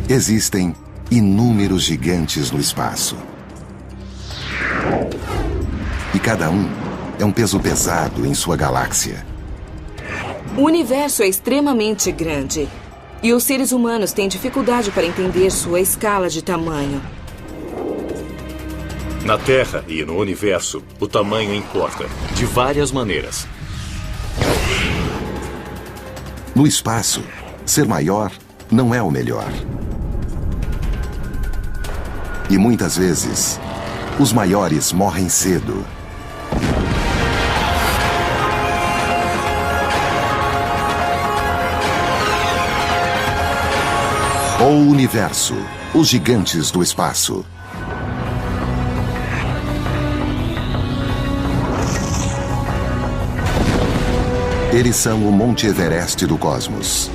Existem inúmeros gigantes no espaço. E cada um é um peso pesado em sua galáxia. O universo é extremamente grande. E os seres humanos têm dificuldade para entender sua escala de tamanho. Na Terra e no universo, o tamanho importa, de várias maneiras. No espaço, ser maior não é o melhor. E muitas vezes, os maiores morrem cedo. O universo, os gigantes do espaço. Eles são o Monte Everest do cosmos.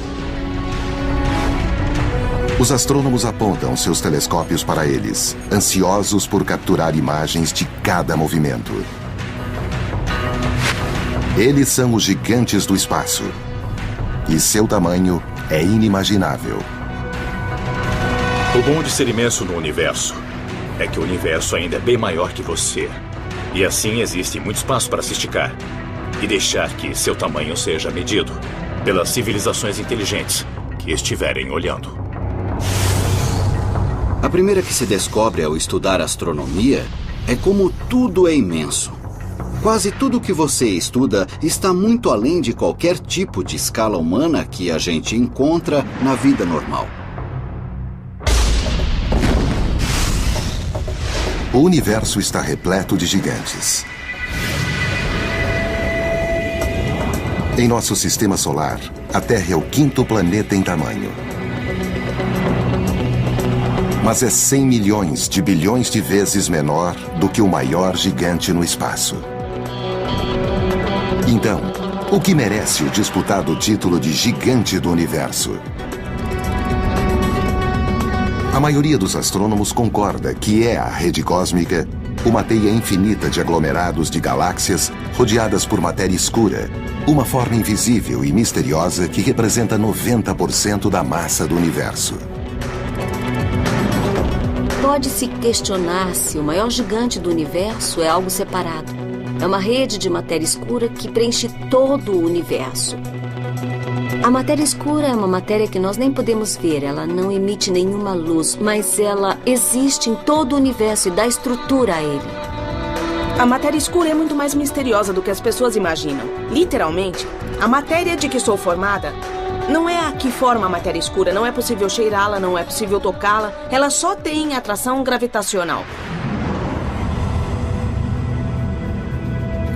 Os astrônomos apontam seus telescópios para eles, ansiosos por capturar imagens de cada movimento. Eles são os gigantes do espaço. E seu tamanho é inimaginável. O bom de ser imenso no universo é que o universo ainda é bem maior que você. E assim existe muito espaço para se esticar e deixar que seu tamanho seja medido pelas civilizações inteligentes que estiverem olhando. A primeira que se descobre ao estudar astronomia é como tudo é imenso. Quase tudo que você estuda está muito além de qualquer tipo de escala humana que a gente encontra na vida normal. O universo está repleto de gigantes. Em nosso sistema solar, a Terra é o 5º planeta em tamanho. Mas é 100 milhões de bilhões de vezes menor do que o maior gigante no espaço. Então, o que merece o disputado título de gigante do universo? A maioria dos astrônomos concorda que é a rede cósmica uma teia infinita de aglomerados de galáxias rodeadas por matéria escura, uma forma invisível e misteriosa que representa 90% da massa do universo. Pode-se questionar se o maior gigante do universo é algo separado. É uma rede de matéria escura que preenche todo o universo. A matéria escura é uma matéria que nós nem podemos ver, ela não emite nenhuma luz, mas ela existe em todo o universo e dá estrutura a ele. A matéria escura é muito mais misteriosa do que as pessoas imaginam. Literalmente, a matéria de que sou formada não é a que forma a matéria escura, não é possível cheirá-la, não é possível tocá-la, ela só tem atração gravitacional.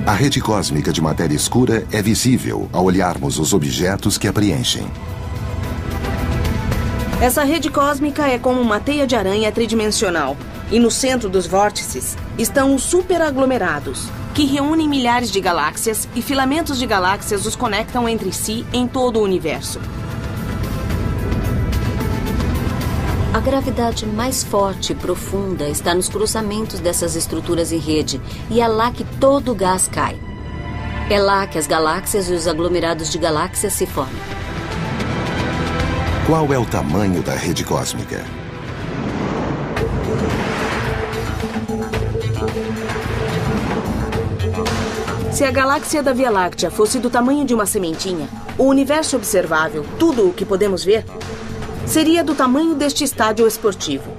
A rede cósmica de matéria escura é visível ao olharmos os objetos que a preenchem. Essa rede cósmica é como uma teia de aranha tridimensional. E no centro dos vórtices estão os superaglomerados, que reúnem milhares de galáxias e filamentos de galáxias os conectam entre si em todo o universo. A gravidade mais forte e profunda está nos cruzamentos dessas estruturas em rede, e é lá que todo o gás cai. É lá que as galáxias e os aglomerados de galáxias se formam. Qual é o tamanho da rede cósmica? Se a galáxia da Via Láctea fosse do tamanho de uma sementinha, o universo observável, tudo o que podemos ver, seria do tamanho deste estádio esportivo.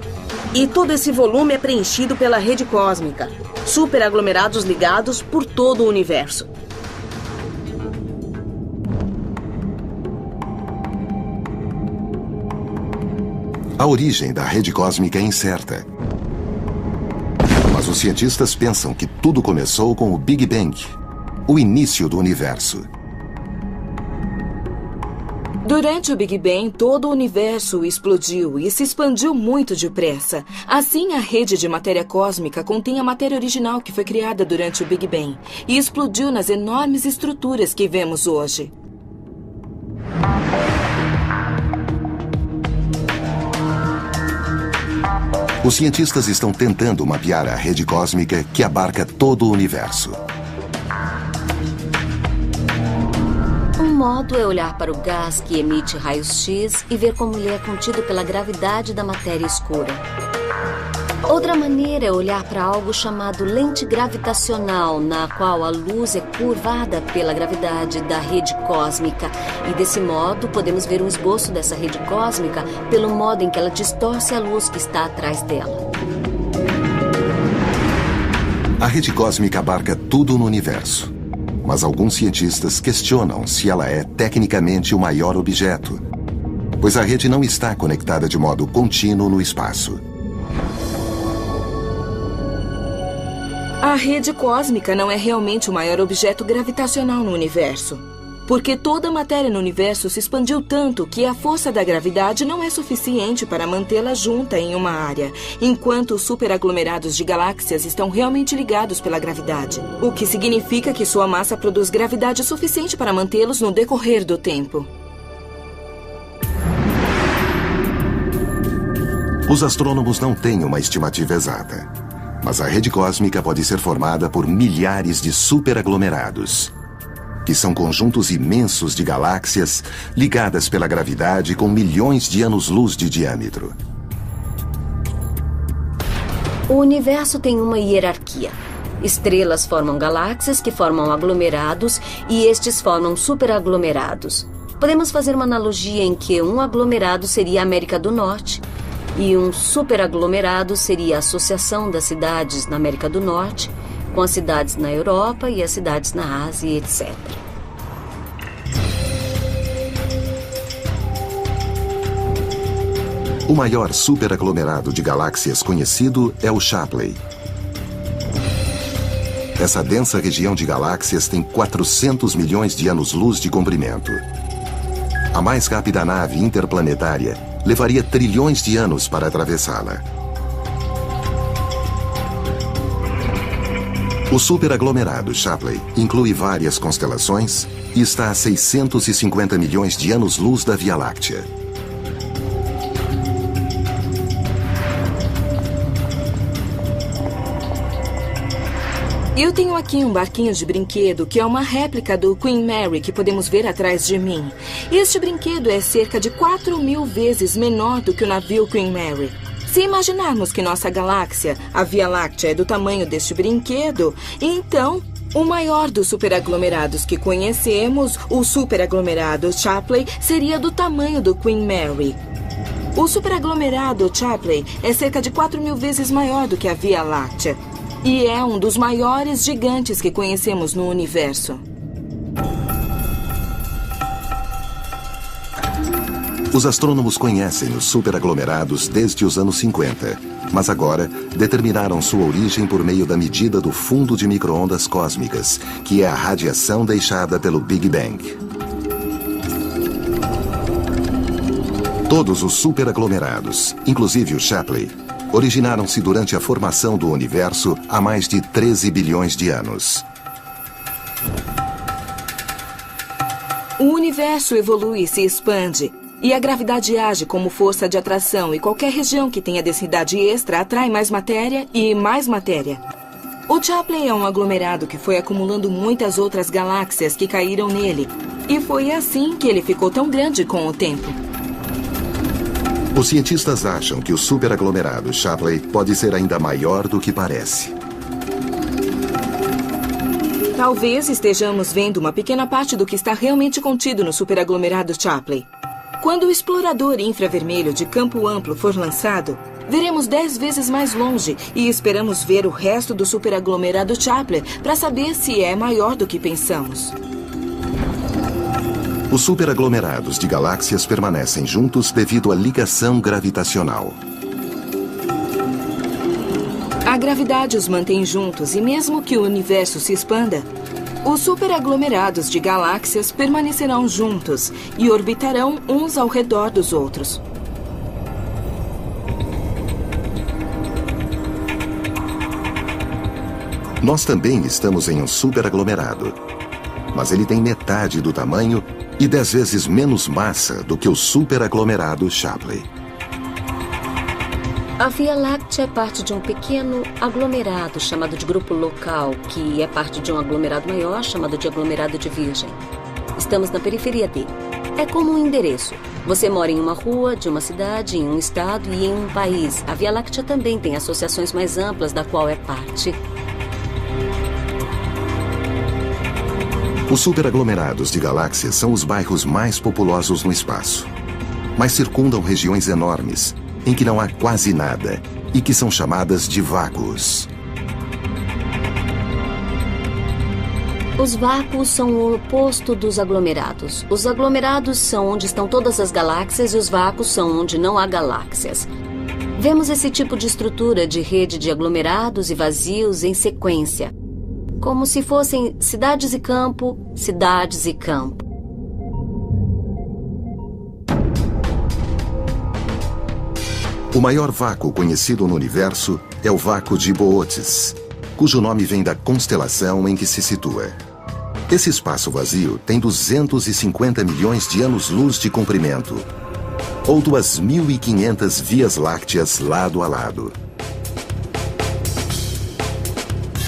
E todo esse volume é preenchido pela rede cósmica, superaglomerados ligados por todo o universo. A origem da rede cósmica é incerta. Mas os cientistas pensam que tudo começou com o Big Bang, o início do universo. Durante o Big Bang, todo o universo explodiu e se expandiu muito depressa. Assim, a rede de matéria cósmica contém a matéria original que foi criada durante o Big Bang e explodiu nas enormes estruturas que vemos hoje. Os cientistas estão tentando mapear a rede cósmica que abarca todo o universo. Um modo é olhar para o gás que emite raios-x e ver como ele é contido pela gravidade da matéria escura. Outra maneira é olhar para algo chamado lente gravitacional, na qual a luz é curvada pela gravidade da rede cósmica. E desse modo, podemos ver um esboço dessa rede cósmica pelo modo em que ela distorce a luz que está atrás dela. A rede cósmica abarca tudo no universo. Mas alguns cientistas questionam se ela é tecnicamente o maior objeto, pois a rede não está conectada de modo contínuo no espaço. A rede cósmica não é realmente o maior objeto gravitacional no universo, porque toda a matéria no universo se expandiu tanto que a força da gravidade não é suficiente para mantê-la junta em uma área, enquanto os superaglomerados de galáxias estão realmente ligados pela gravidade, o que significa que sua massa produz gravidade suficiente para mantê-los no decorrer do tempo. Os astrônomos não têm uma estimativa exata, mas a rede cósmica pode ser formada por milhares de superaglomerados, que são conjuntos imensos de galáxias ligadas pela gravidade com milhões de anos-luz de diâmetro. O universo tem uma hierarquia. Estrelas formam galáxias que formam aglomerados e estes formam superaglomerados. Podemos fazer uma analogia em que um aglomerado seria a América do Norte e um superaglomerado seria a associação das cidades na América do Norte com as cidades na Europa e as cidades na Ásia, etc. O maior superaglomerado de galáxias conhecido é o Shapley. Essa densa região de galáxias tem 400 milhões de anos-luz de comprimento. A mais rápida nave interplanetária levaria trilhões de anos para atravessá-la. O superaglomerado Shapley inclui várias constelações e está a 650 milhões de anos-luz da Via Láctea. Eu tenho aqui um barquinho de brinquedo que é uma réplica do Queen Mary que podemos ver atrás de mim. Este brinquedo é cerca de 4.000 vezes menor do que o navio Queen Mary. Se imaginarmos que nossa galáxia, a Via Láctea, é do tamanho deste brinquedo, então o maior dos superaglomerados que conhecemos, o superaglomerado Shapley, seria do tamanho do Queen Mary. O superaglomerado Shapley é cerca de 4.000 vezes maior do que a Via Láctea. E é um dos maiores gigantes que conhecemos no universo. Os astrônomos conhecem os superaglomerados desde os anos 50, mas agora determinaram sua origem por meio da medida do fundo de micro-ondas cósmicas, que é a radiação deixada pelo Big Bang. Todos os superaglomerados, inclusive o Shapley, originaram-se durante a formação do universo há mais de 13 bilhões de anos. O universo evolui e se expande, e a gravidade age como força de atração, e qualquer região que tenha densidade extra atrai mais matéria e mais matéria. O Shapley é um aglomerado que foi acumulando muitas outras galáxias que caíram nele, e foi assim que ele ficou tão grande com o tempo. Os cientistas acham que o superaglomerado Shapley pode ser ainda maior do que parece. Talvez estejamos vendo uma pequena parte do que está realmente contido no superaglomerado Shapley. Quando o explorador infravermelho de campo amplo for lançado, veremos 10 vezes mais longe e esperamos ver o resto do superaglomerado Shapley para saber se é maior do que pensamos. Os superaglomerados de galáxias permanecem juntos devido à ligação gravitacional. A gravidade os mantém juntos e mesmo que o universo se expanda, os superaglomerados de galáxias permanecerão juntos e orbitarão uns ao redor dos outros. Nós também estamos em um superaglomerado, mas ele tem metade do tamanho e 10 vezes menos massa do que o superaglomerado Shapley. A Via Láctea é parte de um pequeno aglomerado chamado de grupo local, que é parte de um aglomerado maior chamado de aglomerado de Virgem. Estamos na periferia dele. É como um endereço. Você mora em uma rua, de uma cidade, em um estado e em um país. A Via Láctea também tem associações mais amplas da qual é parte. Os superaglomerados de galáxias são os bairros mais populosos no espaço, mas circundam regiões enormes, em que não há quase nada, e que são chamadas de vácuos. Os vácuos são o oposto dos aglomerados. Os aglomerados são onde estão todas as galáxias e os vácuos são onde não há galáxias. Vemos esse tipo de estrutura de rede de aglomerados e vazios em sequência, como se fossem cidades e campo, cidades e campo. O maior vácuo conhecido no universo é o vácuo de Boötes, cujo nome vem da constelação em que se situa. Esse espaço vazio tem 250 milhões de anos-luz de comprimento, ou 2.500 vias lácteas lado a lado.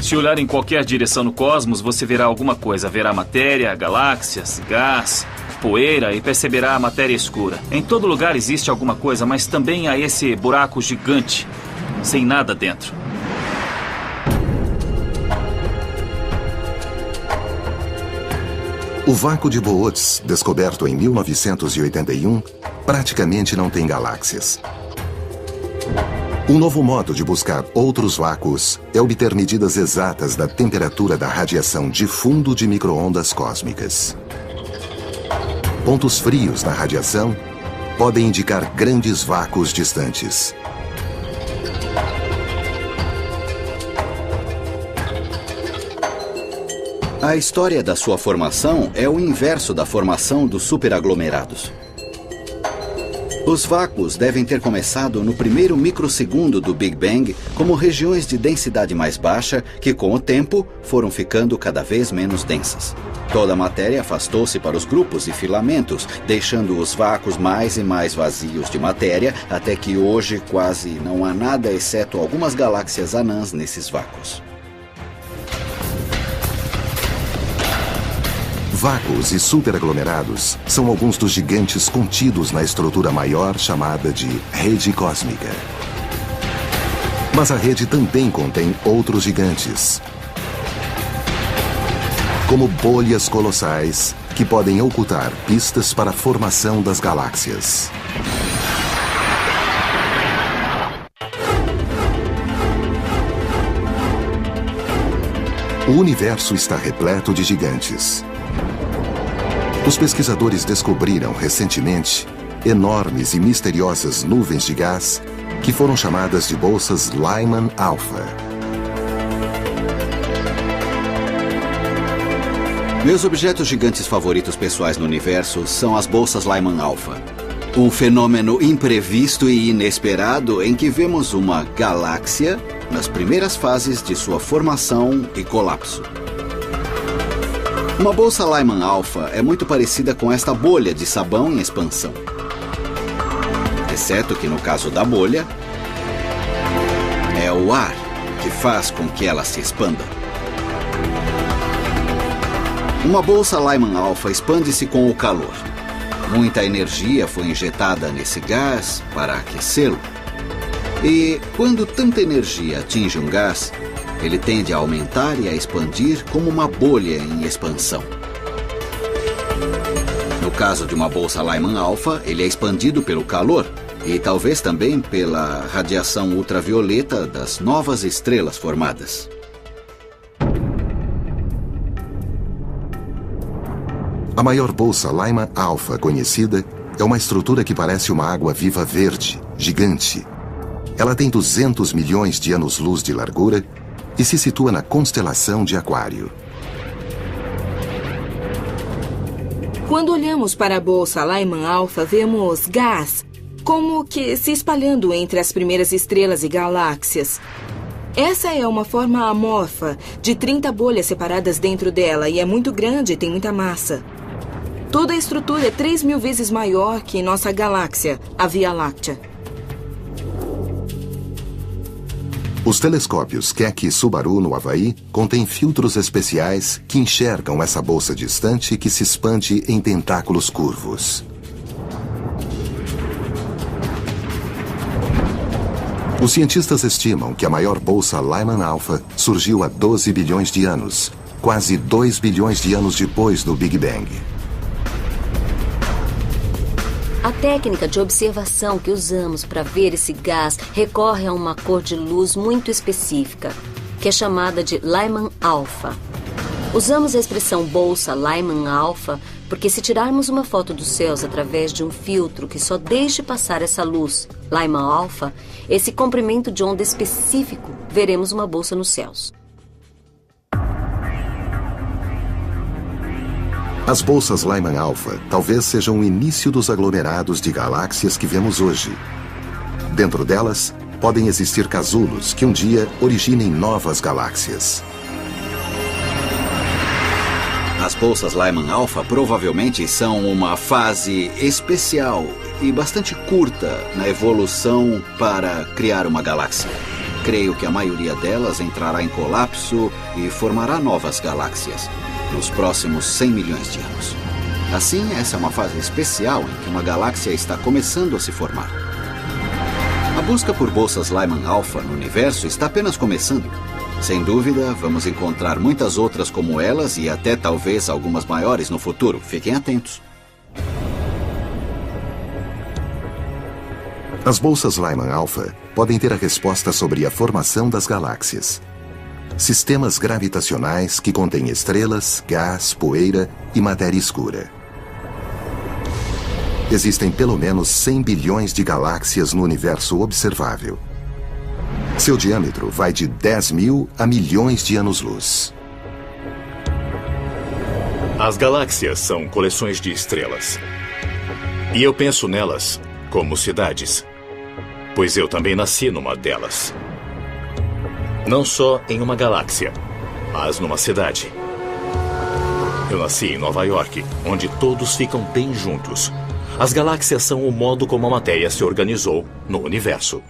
Se olhar em qualquer direção no cosmos, você verá alguma coisa. Verá matéria, galáxias, gás, poeira e perceberá a matéria escura. Em todo lugar existe alguma coisa, mas também há esse buraco gigante, sem nada dentro. O vácuo de Boötes, descoberto em 1981, praticamente não tem galáxias. Um novo modo de buscar outros vácuos é obter medidas exatas da temperatura da radiação de fundo de micro-ondas cósmicas. Pontos frios na radiação podem indicar grandes vácuos distantes. A história da sua formação é o inverso da formação dos superaglomerados. Os vácuos devem ter começado no primeiro microsegundo do Big Bang como regiões de densidade mais baixa que, com o tempo, foram ficando cada vez menos densas. Toda a matéria afastou-se para os grupos e filamentos, deixando os vácuos mais e mais vazios de matéria, até que hoje quase não há nada exceto algumas galáxias anãs nesses vácuos. Vácuos e superaglomerados são alguns dos gigantes contidos na estrutura maior chamada de rede cósmica. Mas a rede também contém outros gigantes, como bolhas colossais que podem ocultar pistas para a formação das galáxias. O universo está repleto de gigantes. Os pesquisadores descobriram recentemente enormes e misteriosas nuvens de gás que foram chamadas de bolsas Lyman Alpha. Meus objetos gigantes favoritos pessoais no universo são as bolsas Lyman Alpha. Um fenômeno imprevisto e inesperado em que vemos uma galáxia nas primeiras fases de sua formação e colapso. Uma bolsa Lyman Alpha é muito parecida com esta bolha de sabão em expansão. Exceto que no caso da bolha, é o ar que faz com que ela se expanda. Uma bolsa Lyman Alpha expande-se com o calor. Muita energia foi injetada nesse gás para aquecê-lo. E quando tanta energia atinge um gás, ele tende a aumentar e a expandir como uma bolha em expansão. No caso de uma bolsa Lyman Alpha, ele é expandido pelo calor e talvez também pela radiação ultravioleta das novas estrelas formadas. A maior bolsa Lyman Alpha conhecida é uma estrutura que parece uma água-viva verde, gigante. Ela tem 200 milhões de anos-luz de largura e se situa na constelação de Aquário. Quando olhamos para a bolsa Lyman Alpha, vemos gás, como que se espalhando entre as primeiras estrelas e galáxias. Essa é uma forma amorfa, de 30 bolhas separadas dentro dela, e é muito grande e tem muita massa. Toda a estrutura é 3.000 vezes maior que nossa galáxia, a Via Láctea. Os telescópios Keck e Subaru, no Havaí, contêm filtros especiais que enxergam essa bolsa distante que se expande em tentáculos curvos. Os cientistas estimam que a maior bolsa Lyman Alpha surgiu há 12 bilhões de anos, quase 2 bilhões de anos depois do Big Bang. A técnica de observação que usamos para ver esse gás recorre a uma cor de luz muito específica, que é chamada de Lyman Alpha. Usamos a expressão bolsa Lyman Alpha porque se tirarmos uma foto dos céus através de um filtro que só deixe passar essa luz, Lyman Alpha, esse comprimento de onda específico, veremos uma bolsa nos céus. As bolsas Lyman Alpha talvez sejam o início dos aglomerados de galáxias que vemos hoje. Dentro delas, podem existir casulos que um dia originem novas galáxias. As bolsas Lyman Alpha provavelmente são uma fase especial e bastante curta na evolução para criar uma galáxia. Creio que a maioria delas entrará em colapso e formará novas galáxias nos próximos 100 milhões de anos. Assim, essa é uma fase especial em que uma galáxia está começando a se formar. A busca por bolsas Lyman Alpha no universo está apenas começando. Sem dúvida, vamos encontrar muitas outras como elas e até talvez algumas maiores no futuro. Fiquem atentos. As bolsas Lyman Alpha podem ter a resposta sobre a formação das galáxias. Sistemas gravitacionais que contêm estrelas, gás, poeira e matéria escura. Existem pelo menos 100 bilhões de galáxias no universo observável. Seu diâmetro vai de 10 mil a milhões de anos-luz. As galáxias são coleções de estrelas. E eu penso nelas como cidades, pois eu também nasci numa delas. Não só em uma galáxia, mas numa cidade. Eu nasci em Nova York, onde todos ficam bem juntos. As galáxias são o modo como a matéria se organizou no universo.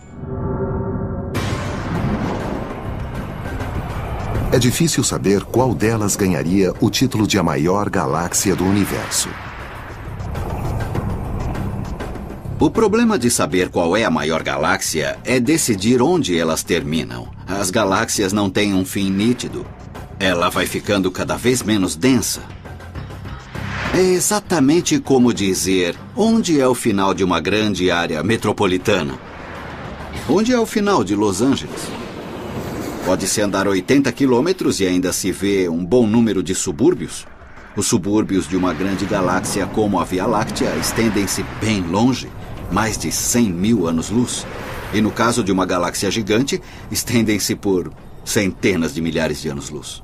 É difícil saber qual delas ganharia o título de a maior galáxia do universo. O problema de saber qual é a maior galáxia é decidir onde elas terminam. As galáxias não têm um fim nítido. Ela vai ficando cada vez menos densa. É exatamente como dizer onde é o final de uma grande área metropolitana. Onde é o final de Los Angeles? Pode-se andar 80 quilômetros e ainda se vê um bom número de subúrbios. Os subúrbios de uma grande galáxia como a Via Láctea estendem-se bem longe, mais de 100 mil anos-luz. E no caso de uma galáxia gigante, estendem-se por centenas de milhares de anos-luz.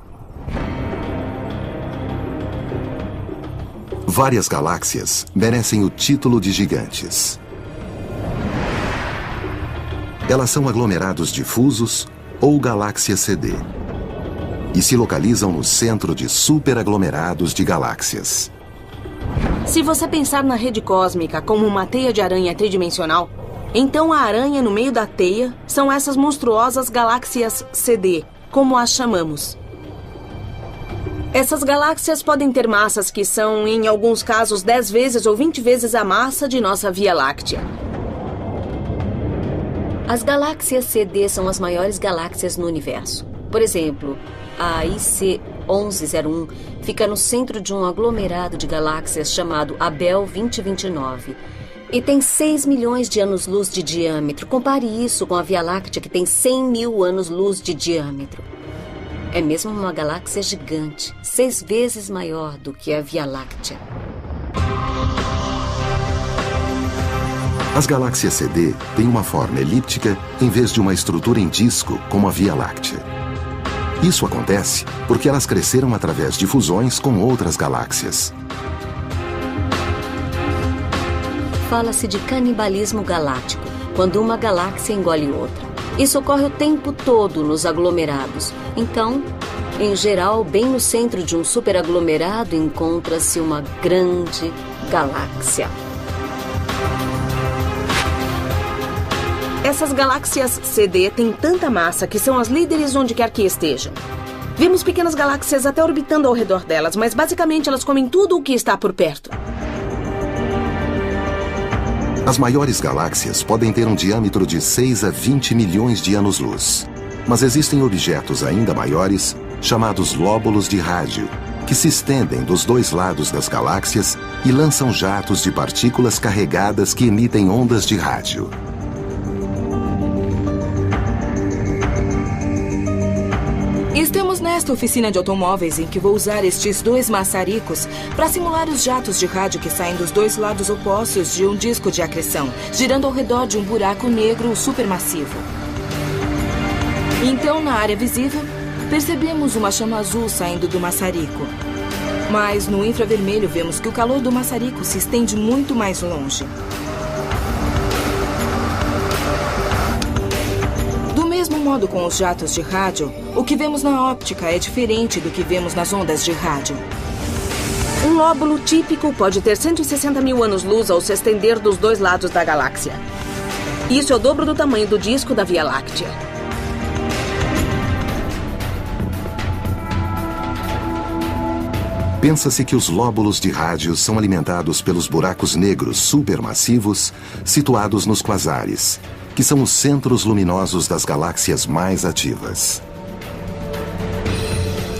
Várias galáxias merecem o título de gigantes. Elas são aglomerados difusos ou galáxias CD, e se localizam no centro de superaglomerados de galáxias. Se você pensar na rede cósmica como uma teia de aranha tridimensional, então a aranha no meio da teia são essas monstruosas galáxias CD, como as chamamos. Essas galáxias podem ter massas que são, em alguns casos, 10 vezes ou 20 vezes a massa de nossa Via Láctea. As galáxias CD são as maiores galáxias no universo. Por exemplo, a IC 1101 fica no centro de um aglomerado de galáxias chamado Abell 2029 e tem 6 milhões de anos-luz de diâmetro. Compare isso com a Via Láctea, que tem 100 mil anos-luz de diâmetro. É mesmo uma galáxia gigante, 6 vezes maior do que a Via Láctea. As galáxias CD têm uma forma elíptica em vez de uma estrutura em disco como a Via Láctea. Isso acontece porque elas cresceram através de fusões com outras galáxias. Fala-se de canibalismo galáctico, quando uma galáxia engole outra. Isso ocorre o tempo todo nos aglomerados. Então, em geral, bem no centro de um superaglomerado encontra-se uma grande galáxia. Essas galáxias CD têm tanta massa que são as líderes onde quer que estejam. Vemos pequenas galáxias até orbitando ao redor delas, mas basicamente elas comem tudo o que está por perto. As maiores galáxias podem ter um diâmetro de 6 a 20 milhões de anos-luz. Mas existem objetos ainda maiores, chamados lóbulos de rádio, que se estendem dos dois lados das galáxias e lançam jatos de partículas carregadas que emitem ondas de rádio. Estamos nesta oficina de automóveis em que vou usar estes dois maçaricos para simular os jatos de rádio que saem dos dois lados opostos de um disco de acreção, girando ao redor de um buraco negro supermassivo. Então, na área visível, percebemos uma chama azul saindo do maçarico. Mas no infravermelho vemos que o calor do maçarico se estende muito mais longe. Do mesmo modo com os jatos de rádio, o que vemos na óptica é diferente do que vemos nas ondas de rádio. Um lóbulo típico pode ter 160 mil anos-luz ao se estender dos dois lados da galáxia. Isso é o dobro do tamanho do disco da Via Láctea. Pensa-se que os lóbulos de rádio são alimentados pelos buracos negros supermassivos situados nos quasares, que são os centros luminosos das galáxias mais ativas.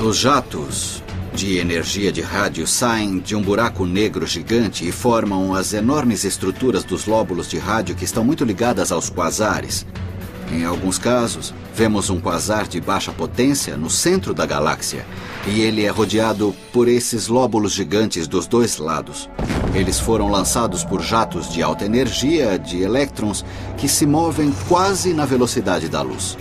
Os jatos de energia de rádio saem de um buraco negro gigante e formam as enormes estruturas dos lóbulos de rádio que estão muito ligadas aos quasares. Em alguns casos, vemos um quasar de baixa potência no centro da galáxia, e ele é rodeado por esses lóbulos gigantes dos dois lados. Eles foram lançados por jatos de alta energia, de elétrons, que se movem quase na velocidade da luz.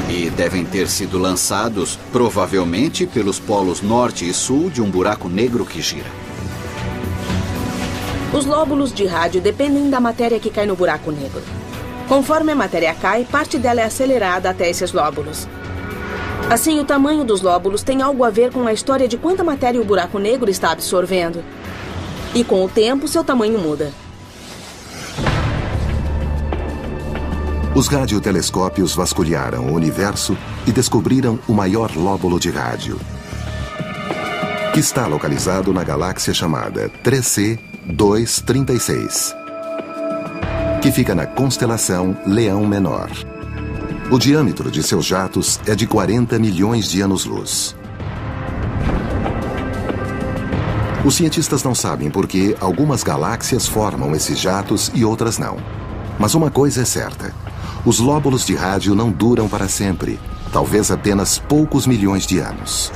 E devem ter sido lançados, provavelmente, pelos polos norte e sul de um buraco negro que gira. Os lóbulos de rádio dependem da matéria que cai no buraco negro. Conforme a matéria cai, parte dela é acelerada até esses lóbulos. Assim, o tamanho dos lóbulos tem algo a ver com a história de quanta matéria o buraco negro está absorvendo. E com o tempo, seu tamanho muda. Os radiotelescópios vasculharam o universo e descobriram o maior lóbulo de rádio, que está localizado na galáxia chamada 3C236, que fica na constelação Leão Menor. O diâmetro de seus jatos é de 40 milhões de anos-luz. Os cientistas não sabem por que algumas galáxias formam esses jatos e outras não. Mas uma coisa é certa: os lóbulos de rádio não duram para sempre, talvez apenas poucos milhões de anos.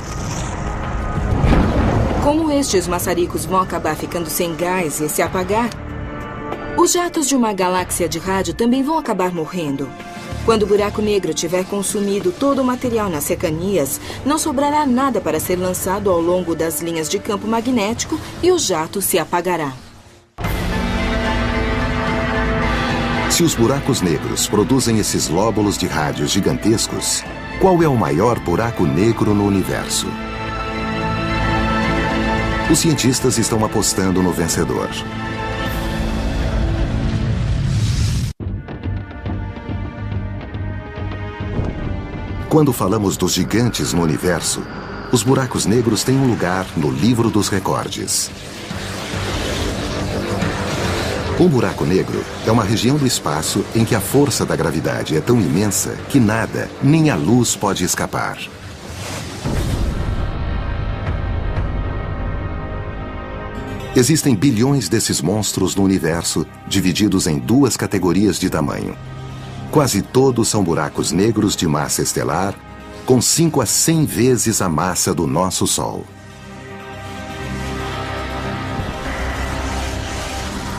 Como estes maçaricos vão acabar ficando sem gás e se apagar, os jatos de uma galáxia de rádio também vão acabar morrendo. Quando o buraco negro tiver consumido todo o material nas cercanias, não sobrará nada para ser lançado ao longo das linhas de campo magnético e o jato se apagará. Se os buracos negros produzem esses lóbulos de rádio gigantescos, qual é o maior buraco negro no universo? Os cientistas estão apostando no vencedor. Quando falamos dos gigantes no universo, os buracos negros têm um lugar no livro dos recordes. Um buraco negro é uma região do espaço em que a força da gravidade é tão imensa que nada, nem a luz, pode escapar. Existem bilhões desses monstros no universo, divididos em duas categorias de tamanho. Quase todos são buracos negros de massa estelar, com 5 a 100 vezes a massa do nosso Sol.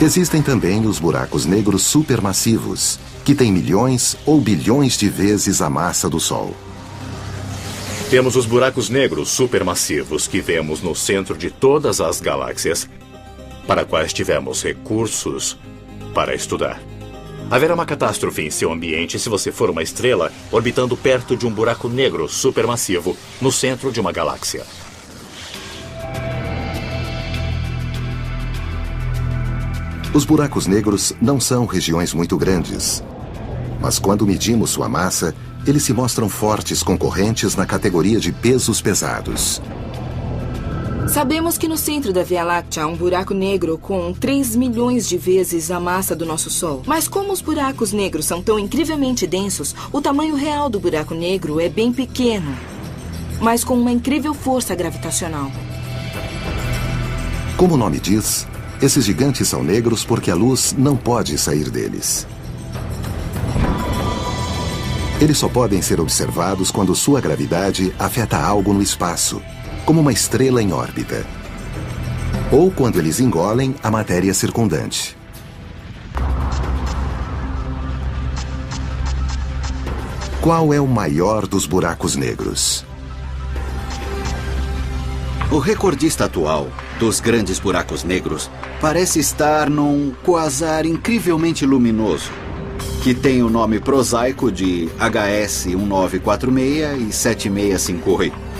Existem também os buracos negros supermassivos, que têm milhões ou bilhões de vezes a massa do Sol. Temos os buracos negros supermassivos que vemos no centro de todas as galáxias, para quais tivemos recursos para estudar. Haverá uma catástrofe em seu ambiente se você for uma estrela orbitando perto de um buraco negro supermassivo no centro de uma galáxia. Os buracos negros não são regiões muito grandes. Mas quando medimos sua massa, eles se mostram fortes concorrentes na categoria de pesos pesados. Sabemos que no centro da Via Láctea há um buraco negro com 3 milhões de vezes a massa do nosso Sol. Mas como os buracos negros são tão incrivelmente densos, o tamanho real do buraco negro é bem pequeno, mas com uma incrível força gravitacional. Como o nome diz, esses gigantes são negros porque a luz não pode sair deles. Eles só podem ser observados quando sua gravidade afeta algo no espaço, como uma estrela em órbita, ou quando eles engolem a matéria circundante. Qual é o maior dos buracos negros? O recordista atual dos grandes buracos negros parece estar num quasar incrivelmente luminoso, que tem o nome prosaico de HS 1946 e 7658.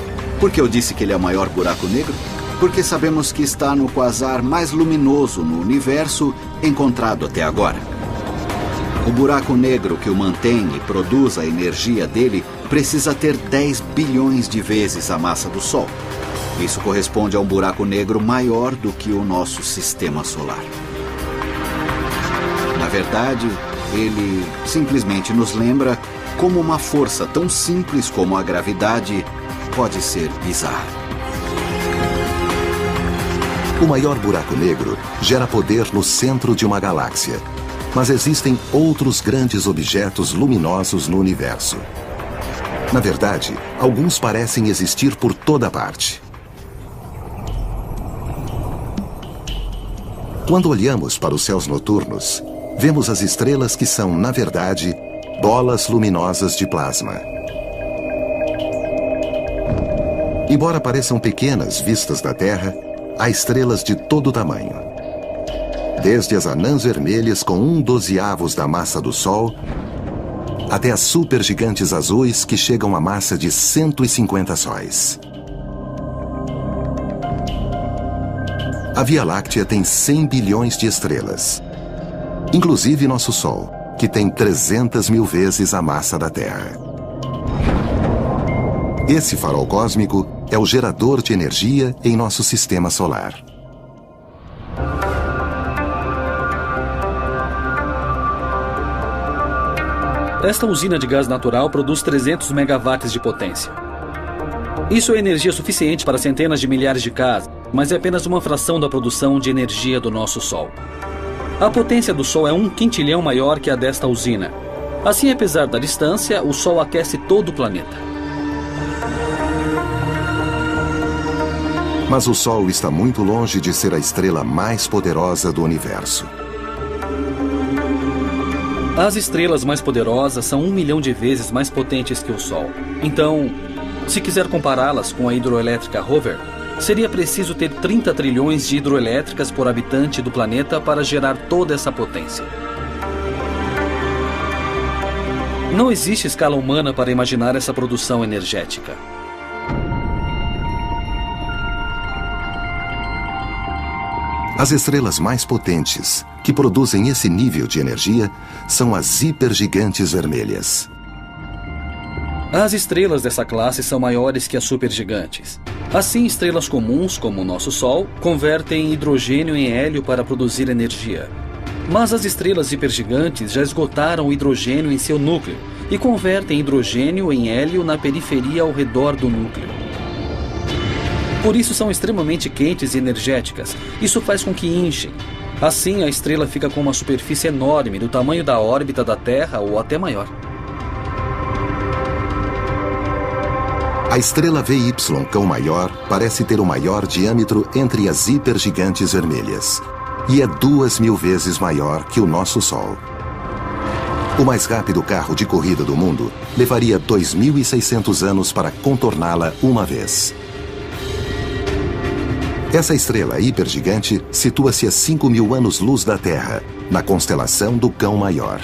Por que eu disse que ele é o maior buraco negro? Porque sabemos que está no quasar mais luminoso no universo encontrado até agora. O buraco negro que o mantém e produz a energia dele precisa ter 10 bilhões de vezes a massa do Sol. Isso corresponde a um buraco negro maior do que o nosso sistema solar. Na verdade, ele simplesmente nos lembra como uma força tão simples como a gravidade pode ser bizarra. O maior buraco negro gera poder no centro de uma galáxia, mas existem outros grandes objetos luminosos no universo. Na verdade, alguns parecem existir por toda parte. Quando olhamos para os céus noturnos, vemos as estrelas que são, na verdade, bolas luminosas de plasma. Embora pareçam pequenas vistas da Terra, há estrelas de todo tamanho. Desde as anãs vermelhas com 1/12 da massa do Sol, até as supergigantes azuis que chegam à massa de 150 sóis. A Via Láctea tem 100 bilhões de estrelas, inclusive nosso Sol, que tem 300 mil vezes a massa da Terra. Esse farol cósmico é o gerador de energia em nosso sistema solar. Esta usina de gás natural produz 300 megawatts de potência. Isso é energia suficiente para centenas de milhares de casas, mas é apenas uma fração da produção de energia do nosso Sol. A potência do Sol é 1 quintilhão maior que a desta usina. Assim, apesar da distância, o Sol aquece todo o planeta. Mas o Sol está muito longe de ser a estrela mais poderosa do universo. As estrelas mais poderosas são 1 milhão de vezes mais potentes que o Sol. Então, se quiser compará-las com a hidroelétrica Rover, seria preciso ter 30 trilhões de hidroelétricas por habitante do planeta para gerar toda essa potência. Não existe escala humana para imaginar essa produção energética. As estrelas mais potentes, que produzem esse nível de energia, são as hipergigantes vermelhas. As estrelas dessa classe são maiores que as supergigantes. Assim, estrelas comuns, como o nosso Sol, convertem hidrogênio em hélio para produzir energia. Mas as estrelas hipergigantes já esgotaram o hidrogênio em seu núcleo e convertem hidrogênio em hélio na periferia ao redor do núcleo. Por isso são extremamente quentes e energéticas. Isso faz com que inchem. Assim, a estrela fica com uma superfície enorme, do tamanho da órbita da Terra ou até maior. A estrela VY Cão Maior parece ter o maior diâmetro entre as hipergigantes vermelhas e é 2.000 vezes maior que o nosso Sol. O mais rápido carro de corrida do mundo levaria 2.600 anos para contorná-la uma vez. Essa estrela hipergigante situa-se a 5.000 anos-luz da Terra, na constelação do Cão Maior.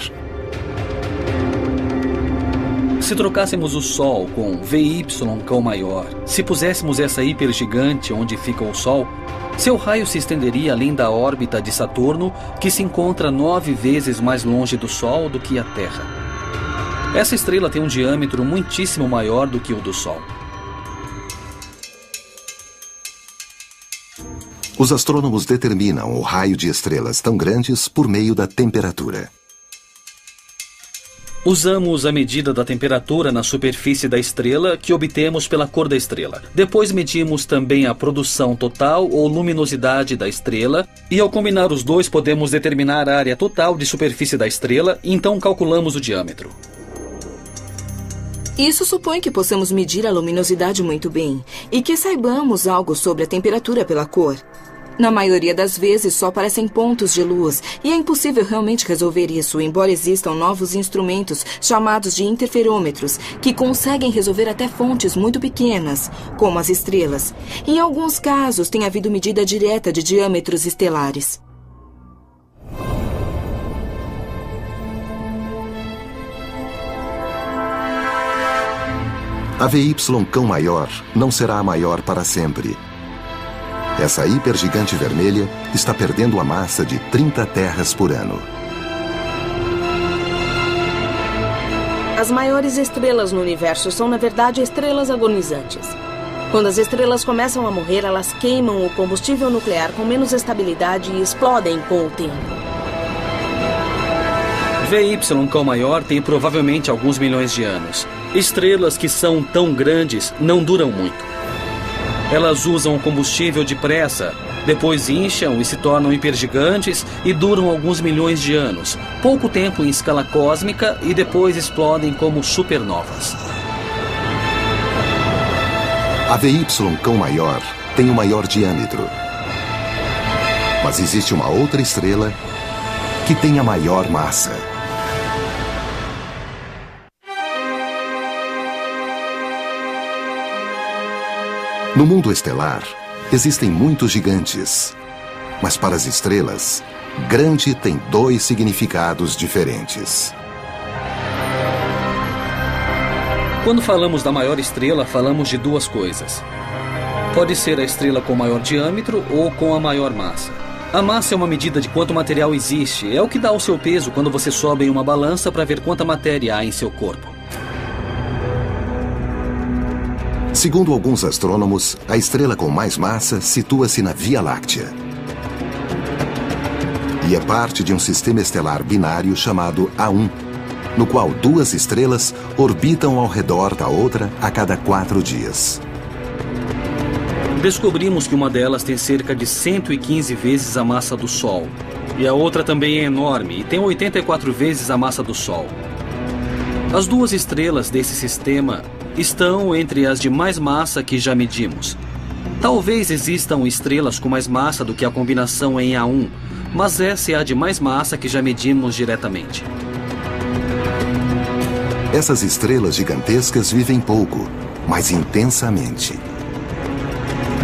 Se trocássemos o Sol com VY Cão Maior, se puséssemos essa hipergigante onde fica o Sol, Seu raio se estenderia além da órbita de Saturno, que se encontra 9 vezes mais longe do Sol do que a Terra. Essa estrela tem um diâmetro muitíssimo maior do que o do Sol. Os astrônomos determinam o raio de estrelas tão grandes por meio da temperatura. Usamos a medida da temperatura na superfície da estrela que obtemos pela cor da estrela. Depois medimos também a produção total ou luminosidade da estrela e ao combinar os dois podemos determinar a área total de superfície da estrela e então calculamos o diâmetro. Isso supõe que possamos medir a luminosidade muito bem e que saibamos algo sobre a temperatura pela cor. Na maioria das vezes só aparecem pontos de luz e é impossível realmente resolver isso, embora existam novos instrumentos chamados de interferômetros que conseguem resolver até fontes muito pequenas, como as estrelas. Em alguns casos tem havido medida direta de diâmetros estelares. A VY Cão Maior não será a maior para sempre. Essa hipergigante vermelha está perdendo a massa de 30 terras por ano. As maiores estrelas no universo são, na verdade, estrelas agonizantes. Quando as estrelas começam a morrer, elas queimam o combustível nuclear com menos estabilidade e explodem com o tempo. VY Cão Maior tem provavelmente alguns milhões de anos. Estrelas que são tão grandes não duram muito. Elas usam combustível depressa, depois incham e se tornam hipergigantes e duram alguns milhões de anos, pouco tempo em escala cósmica e depois explodem como supernovas. A VY Cão Maior tem o maior diâmetro. Mas existe uma outra estrela que tem a maior massa. No mundo estelar, existem muitos gigantes. Mas para as estrelas, grande tem 2 significados diferentes. Quando falamos da maior estrela, falamos de 2 coisas. Pode ser a estrela com maior diâmetro ou com a maior massa. A massa é uma medida de quanto material existe. É o que dá o seu peso quando você sobe em uma balança para ver quanta matéria há em seu corpo. Segundo alguns astrônomos, a estrela com mais massa situa-se na Via Láctea. E é parte de um sistema estelar binário chamado A1, no qual 2 estrelas orbitam ao redor da outra a cada 4 dias. Descobrimos que uma delas tem cerca de 115 vezes a massa do Sol. E a outra também é enorme e tem 84 vezes a massa do Sol. As 2 estrelas desse sistema estão entre as de mais massa que já medimos. Talvez existam estrelas com mais massa do que a combinação em A1, mas essa é a de mais massa que já medimos diretamente. Essas estrelas gigantescas vivem pouco, mas intensamente.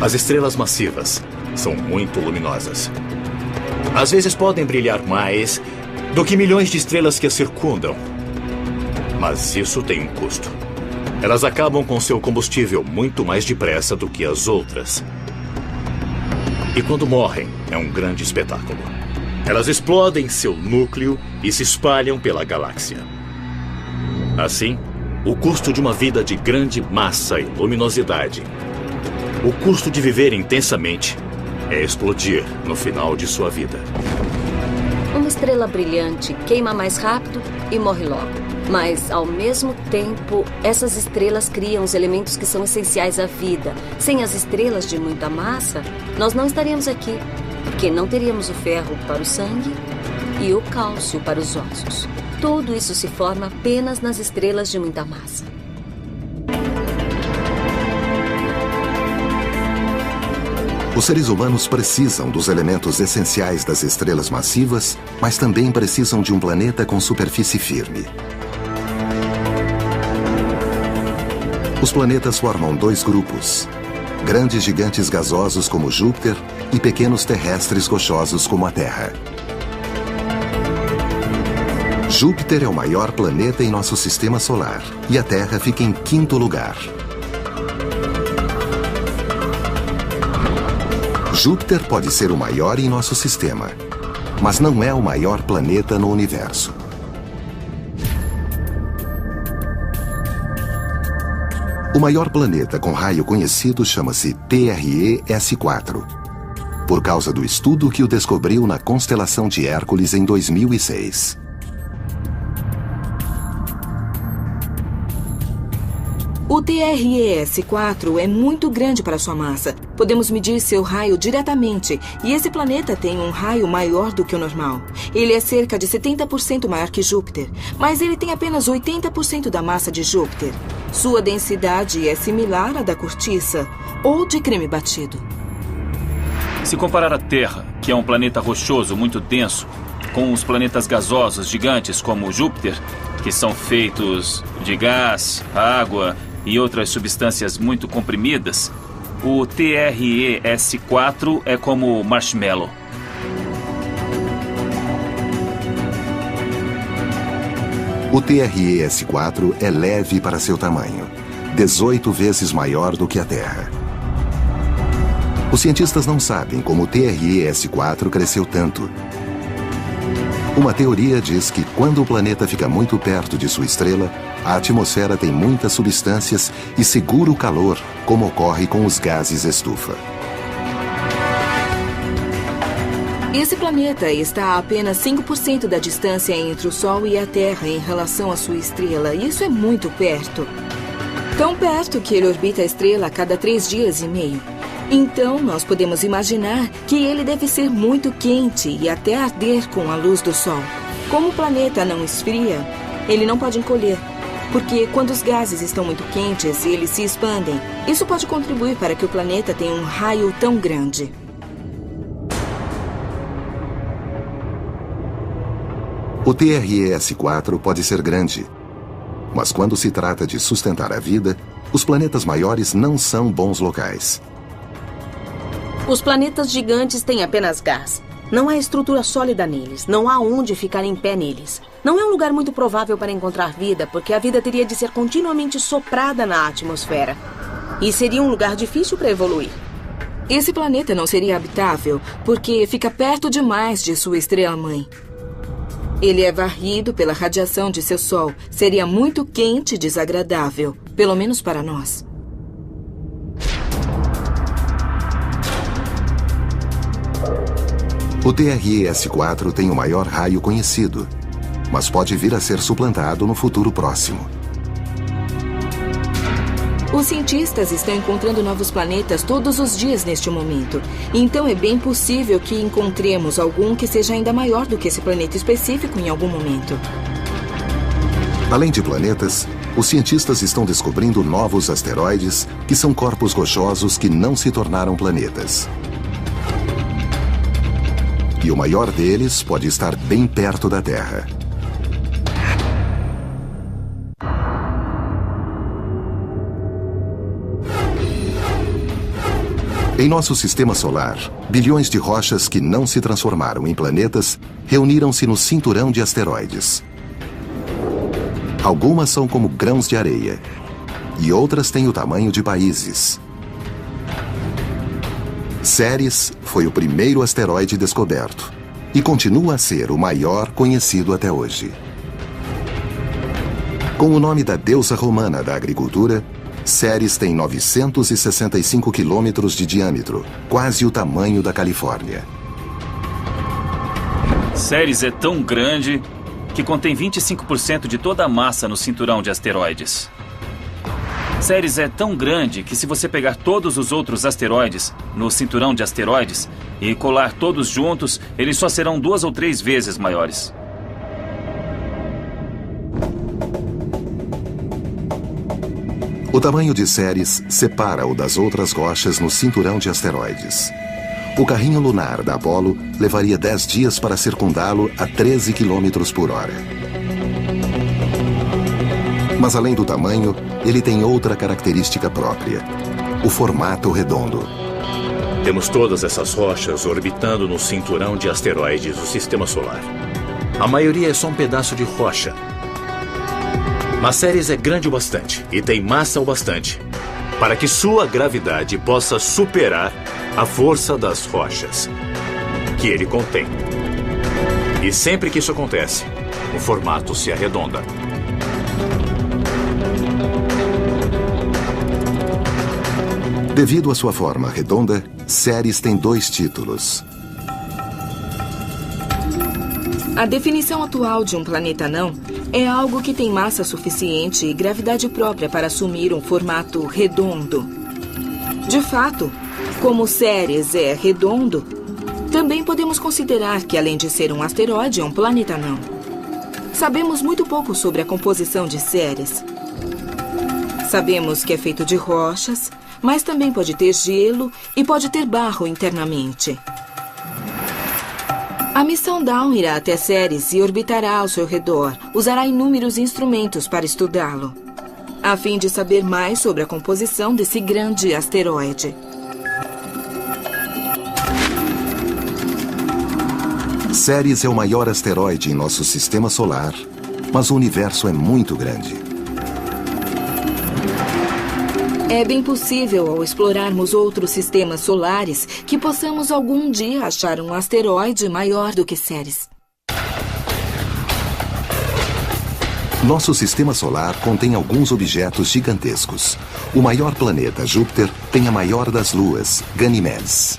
As estrelas massivas são muito luminosas. Às vezes podem brilhar mais do que milhões de estrelas que as circundam. Mas isso tem um custo. Elas acabam com seu combustível muito mais depressa do que as outras. E quando morrem, é um grande espetáculo. Elas explodem seu núcleo e se espalham pela galáxia. Assim, o custo de uma vida de grande massa e luminosidade, o custo de viver intensamente, é explodir no final de sua vida. Uma estrela brilhante queima mais rápido e morre logo. Mas, ao mesmo tempo, essas estrelas criam os elementos que são essenciais à vida. Sem as estrelas de muita massa, nós não estaríamos aqui, porque não teríamos o ferro para o sangue e o cálcio para os ossos. Tudo isso se forma apenas nas estrelas de muita massa. Os seres humanos precisam dos elementos essenciais das estrelas massivas, mas também precisam de um planeta com superfície firme. Os planetas formam 2 grupos: grandes gigantes gasosos como Júpiter e pequenos terrestres rochosos como a Terra. Júpiter é o maior planeta em nosso sistema solar e a Terra fica em 5º lugar. Júpiter pode ser o maior em nosso sistema, mas não é o maior planeta no universo. O maior planeta com raio conhecido chama-se TRE-S4, por causa do estudo que o descobriu na constelação de Hércules em 2006. O TRE-S4 é muito grande para sua massa. Podemos medir seu raio diretamente, e esse planeta tem um raio maior do que o normal. Ele é cerca de 70% maior que Júpiter, mas ele tem apenas 80% da massa de Júpiter. Sua densidade é similar à da cortiça ou de creme batido. Se comparar a Terra, que é um planeta rochoso muito denso, com os planetas gasosos gigantes como Júpiter, que são feitos de gás, água e outras substâncias muito comprimidas, o TRE-S4 é como marshmallow. O TRE-S4 é leve para seu tamanho, 18 vezes maior do que a Terra. Os cientistas não sabem como o TRE-S4 cresceu tanto. Uma teoria diz que quando o planeta fica muito perto de sua estrela, a atmosfera tem muitas substâncias e segura o calor, como ocorre com os gases estufa. Esse planeta está a apenas 5% da distância entre o Sol e a Terra em relação à sua estrela. Isso é muito perto. Tão perto que ele orbita a estrela a cada 3 dias e meio. Então, nós podemos imaginar que ele deve ser muito quente e até arder com a luz do Sol. Como o planeta não esfria, ele não pode encolher, porque quando os gases estão muito quentes, eles se expandem. Isso pode contribuir para que o planeta tenha um raio tão grande. O TRE-S4 pode ser grande, mas quando se trata de sustentar a vida, os planetas maiores não são bons locais. Os planetas gigantes têm apenas gás. Não há estrutura sólida neles. Não há onde ficar em pé neles. Não é um lugar muito provável para encontrar vida, porque a vida teria de ser continuamente soprada na atmosfera. E seria um lugar difícil para evoluir. Esse planeta não seria habitável, porque fica perto demais de sua estrela-mãe. Ele é varrido pela radiação de seu Sol. Seria muito quente e desagradável, pelo menos para nós. O TRE-S4 tem o maior raio conhecido, mas pode vir a ser suplantado no futuro próximo. Os cientistas estão encontrando novos planetas todos os dias neste momento. Então é bem possível que encontremos algum que seja ainda maior do que esse planeta específico em algum momento. Além de planetas, os cientistas estão descobrindo novos asteroides que são corpos rochosos que não se tornaram planetas. E o maior deles pode estar bem perto da Terra. Em nosso sistema solar, bilhões de rochas que não se transformaram em planetas reuniram-se no cinturão de asteroides. Algumas são como grãos de areia, e outras têm o tamanho de países. Ceres foi o primeiro asteroide descoberto e continua a ser o maior conhecido até hoje. Com o nome da deusa romana da agricultura, Ceres tem 965 quilômetros de diâmetro, quase o tamanho da Califórnia. Ceres é tão grande que contém 25% de toda a massa no cinturão de asteroides. Ceres é tão grande que se você pegar todos os outros asteroides no cinturão de asteroides e colar todos juntos, eles só serão 2 ou 3 vezes maiores. O tamanho de Ceres separa-o das outras rochas no cinturão de asteroides. O carrinho lunar da Apollo levaria 10 dias para circundá-lo a 13 km por hora. Mas além do tamanho, ele tem outra característica própria: o formato redondo. Temos todas essas rochas orbitando no cinturão de asteroides do Sistema Solar. A maioria é só um pedaço de rocha. Mas Ceres é grande o bastante e tem massa o bastante para que sua gravidade possa superar a força das rochas que ele contém. E sempre que isso acontece, o formato se arredonda. Devido à sua forma redonda, Ceres tem 2 títulos. A definição atual de um planeta anão é algo que tem massa suficiente e gravidade própria para assumir um formato redondo. De fato, como Ceres é redondo, também podemos considerar que, além de ser um asteroide, é um planeta anão. Sabemos muito pouco sobre a composição de Ceres. Sabemos que é feito de rochas, mas também pode ter gelo e pode ter barro internamente. A missão Dawn irá até Ceres e orbitará ao seu redor. Usará inúmeros instrumentos para estudá-lo, a fim de saber mais sobre a composição desse grande asteroide. Ceres é o maior asteroide em nosso sistema solar, mas o universo é muito grande. É bem possível, ao explorarmos outros sistemas solares, que possamos algum dia achar um asteroide maior do que Ceres. Nosso sistema solar contém alguns objetos gigantescos. O maior planeta, Júpiter, tem a maior das luas, Ganymedes.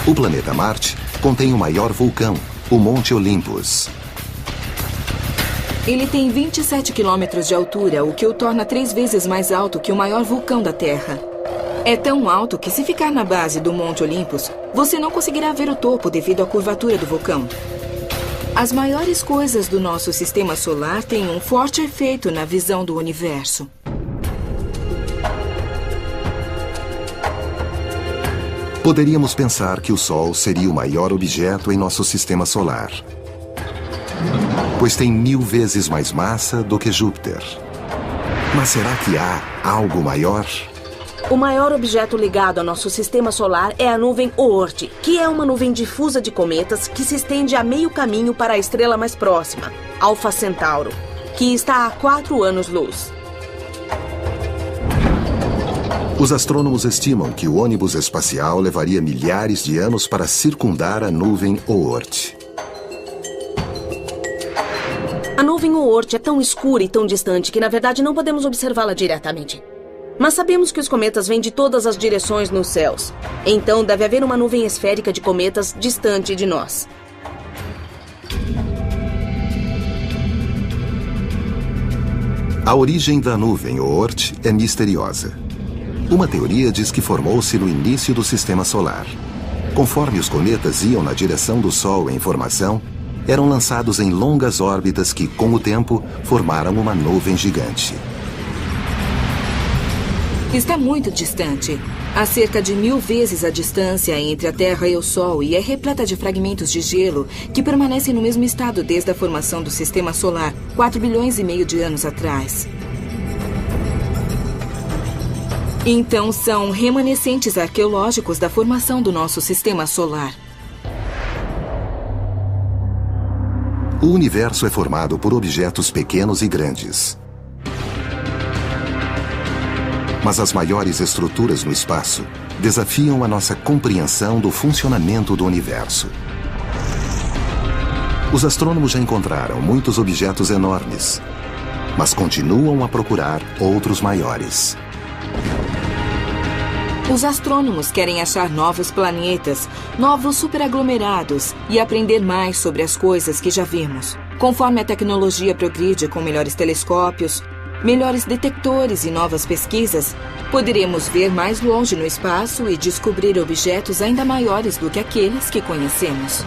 O planeta Marte contém o maior vulcão, o Monte Olympus. Ele tem 27 quilômetros de altura, o que o torna 3 vezes mais alto que o maior vulcão da Terra. É tão alto que, se ficar na base do Monte Olympus, você não conseguirá ver o topo devido à curvatura do vulcão. As maiores coisas do nosso sistema solar têm um forte efeito na visão do universo. Poderíamos pensar que o Sol seria o maior objeto em nosso sistema solar, pois tem 1000 vezes mais massa do que Júpiter. Mas será que há algo maior? O maior objeto ligado ao nosso sistema solar é a nuvem Oort, que é uma nuvem difusa de cometas que se estende a meio caminho para a estrela mais próxima, Alfa Centauro, que está a 4 anos-luz. Os astrônomos estimam que o ônibus espacial levaria milhares de anos para circundar a nuvem Oort. A nuvem Oort é tão escura e tão distante que, na verdade, não podemos observá-la diretamente. Mas sabemos que os cometas vêm de todas as direções nos céus. Então, deve haver uma nuvem esférica de cometas distante de nós. A origem da nuvem Oort é misteriosa. Uma teoria diz que formou-se no início do sistema solar. Conforme os cometas iam na direção do Sol em formação, eram lançados em longas órbitas que, com o tempo, formaram uma nuvem gigante. Está muito distante, há cerca de 1000 vezes a distância entre a Terra e o Sol, e é repleta de fragmentos de gelo que permanecem no mesmo estado desde a formação do sistema solar, 4 bilhões e meio de anos atrás. Então, são remanescentes arqueológicos da formação do nosso sistema solar. O universo é formado por objetos pequenos e grandes. Mas as maiores estruturas no espaço desafiam a nossa compreensão do funcionamento do universo. Os astrônomos já encontraram muitos objetos enormes, mas continuam a procurar outros maiores. Os astrônomos querem achar novos planetas, novos superaglomerados e aprender mais sobre as coisas que já vimos. Conforme a tecnologia progride com melhores telescópios, melhores detectores e novas pesquisas, poderemos ver mais longe no espaço e descobrir objetos ainda maiores do que aqueles que conhecemos.